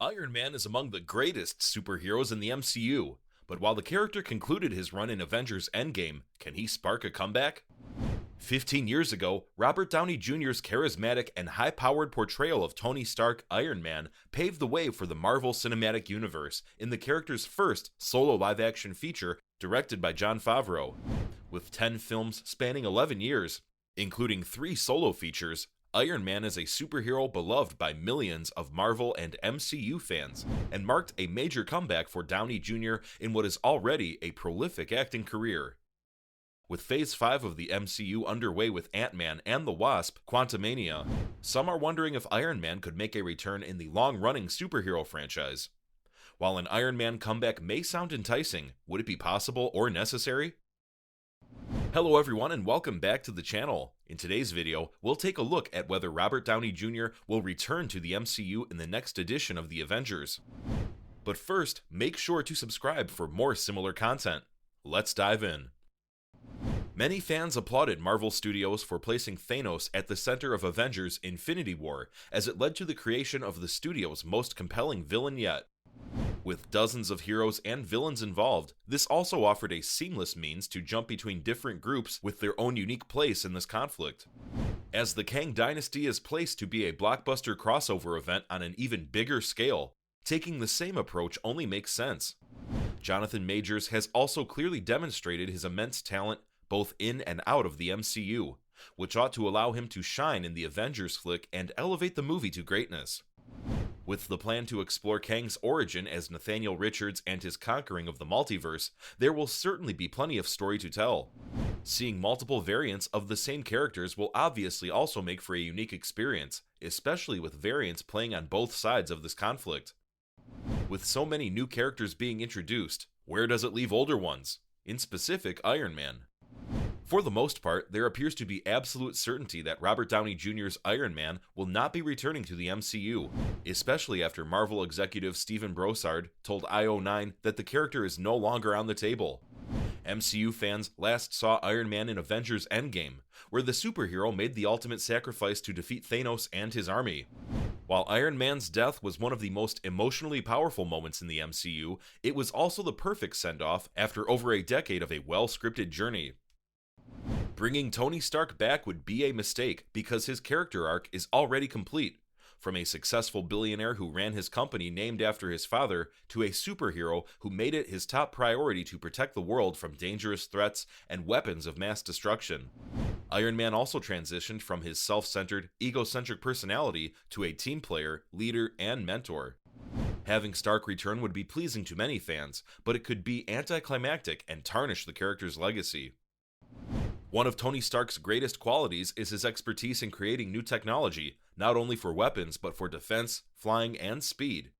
Iron Man is among the greatest superheroes in the MCU, but while the character concluded his run in Avengers Endgame, can he spark a comeback? 15 years ago, Robert Downey Jr.'s charismatic and high-powered portrayal of Tony Stark, Iron Man, paved the way for the Marvel Cinematic Universe in the character's first solo live-action feature directed by Jon Favreau. With 10 films spanning 11 years, including 3 solo features, Iron Man is a superhero beloved by millions of Marvel and MCU fans, and marked a major comeback for Downey Jr. in what is already a prolific acting career. With Phase 5 of the MCU underway with Ant-Man and the Wasp: Quantumania, some are wondering if Iron Man could make a return in the long-running superhero franchise. While an Iron Man comeback may sound enticing, would it be possible or necessary? Hello everyone and welcome back to the channel. In today's video, we'll take a look at whether Robert Downey Jr. will return to the MCU in the next edition of the Avengers. But first, make sure to subscribe for more similar content. Let's dive in. Many fans applauded Marvel Studios for placing Thanos at the center of Avengers Infinity War, as it led to the creation of the studio's most compelling villain yet. With dozens of heroes and villains involved, this also offered a seamless means to jump between different groups with their own unique place in this conflict. As the Kang Dynasty is placed to be a blockbuster crossover event on an even bigger scale, taking the same approach only makes sense. Jonathan Majors has also clearly demonstrated his immense talent both in and out of the MCU, which ought to allow him to shine in the Avengers flick and elevate the movie to greatness. With the plan to explore Kang's origin as Nathaniel Richards and his conquering of the multiverse, there will certainly be plenty of story to tell. Seeing multiple variants of the same characters will obviously also make for a unique experience, especially with variants playing on both sides of this conflict. With so many new characters being introduced, where does it leave older ones? In specific, Iron Man. For the most part, there appears to be absolute certainty that Robert Downey Jr.'s Iron Man will not be returning to the MCU, especially after Marvel executive Stephen Brossard told IO9 that the character is no longer on the table. MCU fans last saw Iron Man in Avengers Endgame, where the superhero made the ultimate sacrifice to defeat Thanos and his army. While Iron Man's death was one of the most emotionally powerful moments in the MCU, it was also the perfect send-off after over a decade of a well-scripted journey. Bringing Tony Stark back would be a mistake because his character arc is already complete. From a successful billionaire who ran his company named after his father, to a superhero who made it his top priority to protect the world from dangerous threats and weapons of mass destruction. Iron Man also transitioned from his self-centered, egocentric personality to a team player, leader, and mentor. Having Stark return would be pleasing to many fans, but it could be anticlimactic and tarnish the character's legacy. One of Tony Stark's greatest qualities is his expertise in creating new technology, not only for weapons but for defense, flying, and speed.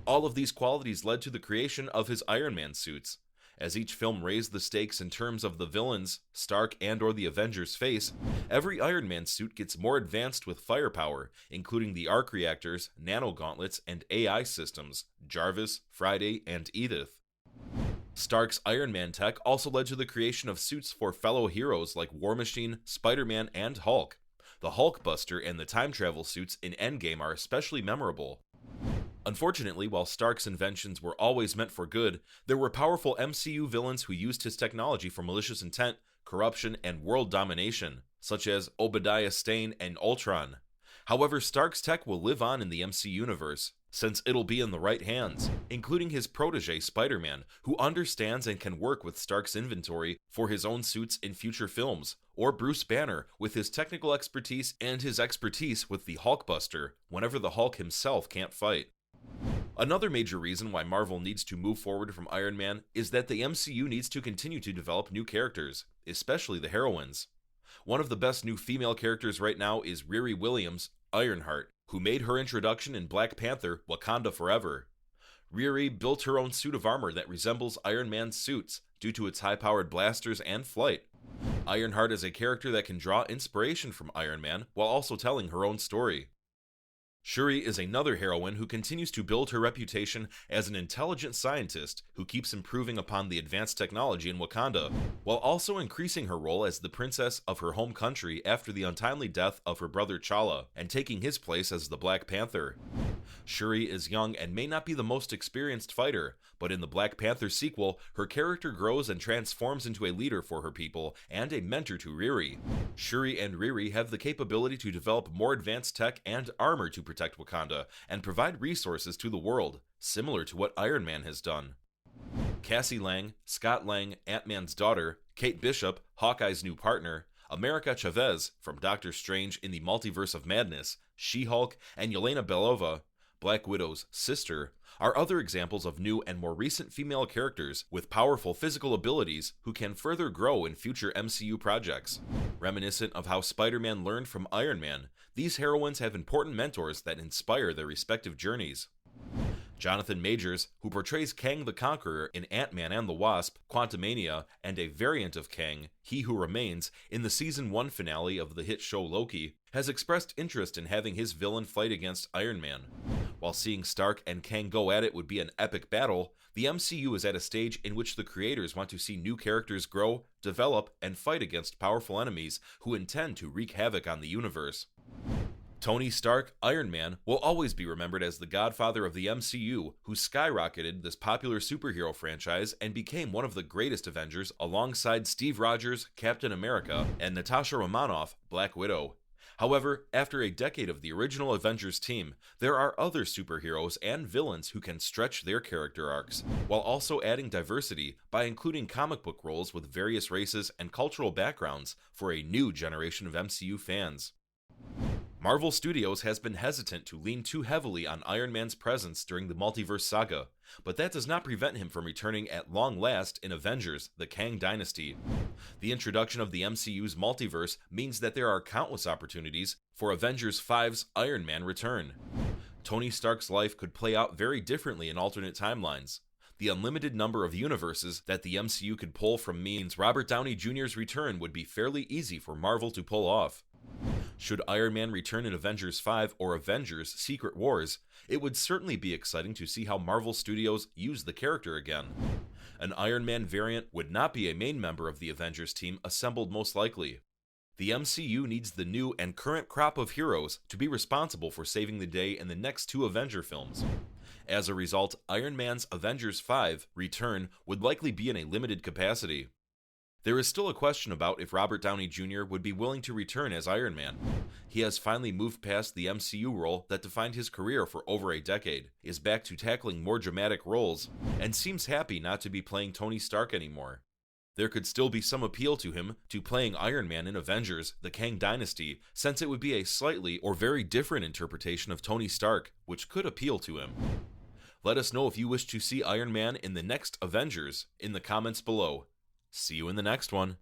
All of these qualities led to the creation of his Iron Man suits. As each film raised the stakes in terms of the villains Stark and/or the Avengers face, every Iron Man suit gets more advanced with firepower, including the arc reactors, nanogauntlets, and AI systems, Jarvis, Friday, and Edith. Stark's Iron Man tech also led to the creation of suits for fellow heroes like War Machine, Spider-Man, and Hulk. The Hulkbuster and the time travel suits in Endgame are especially memorable. Unfortunately, while Stark's inventions were always meant for good, there were powerful MCU villains who used his technology for malicious intent, corruption, and world domination, such as Obadiah Stane and Ultron. However, Stark's tech will live on in the MC universe, since it'll be in the right hands, including his protege Spider-Man, who understands and can work with Stark's inventory for his own suits in future films, or Bruce Banner with his technical expertise and his expertise with the Hulkbuster, whenever the Hulk himself can't fight. Another major reason why Marvel needs to move forward from Iron Man is that the MCU needs to continue to develop new characters, especially the heroines. One of the best new female characters right now is Riri Williams, Ironheart, who made her introduction in Black Panther: Wakanda Forever. Riri built her own suit of armor that resembles Iron Man's suits due to its high-powered blasters and flight. Ironheart is a character that can draw inspiration from Iron Man while also telling her own story. Shuri is another heroine who continues to build her reputation as an intelligent scientist who keeps improving upon the advanced technology in Wakanda, while also increasing her role as the princess of her home country after the untimely death of her brother T'Challa, and taking his place as the Black Panther. Shuri is young and may not be the most experienced fighter, but in the Black Panther sequel, her character grows and transforms into a leader for her people and a mentor to Riri. Shuri and Riri have the capability to develop more advanced tech and armor to protect Wakanda and provide resources to the world, similar to what Iron Man has done. Cassie Lang, Scott Lang, Ant-Man's daughter, Kate Bishop, Hawkeye's new partner, America Chavez from Doctor Strange in the Multiverse of Madness, She-Hulk, and Yelena Belova, Black Widow's sister, are other examples of new and more recent female characters with powerful physical abilities who can further grow in future MCU projects. Reminiscent of how Spider-Man learned from Iron Man, these heroines have important mentors that inspire their respective journeys. Jonathan Majors, who portrays Kang the Conqueror in Ant-Man and the Wasp, Quantumania, and a variant of Kang, He Who Remains, in the Season 1 finale of the hit show Loki, has expressed interest in having his villain fight against Iron Man. While seeing Stark and Kang go at it would be an epic battle, the MCU is at a stage in which the creators want to see new characters grow, develop, and fight against powerful enemies who intend to wreak havoc on the universe. Tony Stark, Iron Man, will always be remembered as the godfather of the MCU, who skyrocketed this popular superhero franchise and became one of the greatest Avengers alongside Steve Rogers, Captain America, and Natasha Romanoff, Black Widow. However, after a decade of the original Avengers team, there are other superheroes and villains who can stretch their character arcs, while also adding diversity by including comic book roles with various races and cultural backgrounds for a new generation of MCU fans. Marvel Studios has been hesitant to lean too heavily on Iron Man's presence during the multiverse saga, but that does not prevent him from returning at long last in Avengers: The Kang Dynasty. The introduction of the MCU's multiverse means that there are countless opportunities for Avengers 5's Iron Man return. Tony Stark's life could play out very differently in alternate timelines. The unlimited number of universes that the MCU could pull from means Robert Downey Jr.'s return would be fairly easy for Marvel to pull off. Should Iron Man return in Avengers 5 or Avengers: Secret Wars, it would certainly be exciting to see how Marvel Studios use the character again. An Iron Man variant would not be a main member of the Avengers team assembled most likely. The MCU needs the new and current crop of heroes to be responsible for saving the day in the next two Avenger films. As a result, Iron Man's Avengers 5 return would likely be in a limited capacity. There is still a question about if Robert Downey Jr. would be willing to return as Iron Man. He has finally moved past the MCU role that defined his career for over a decade, is back to tackling more dramatic roles, and seems happy not to be playing Tony Stark anymore. There could still be some appeal to him to playing Iron Man in Avengers: The Kang Dynasty, since it would be a slightly or very different interpretation of Tony Stark, which could appeal to him. Let us know if you wish to see Iron Man in the next Avengers in the comments below. See you in the next one.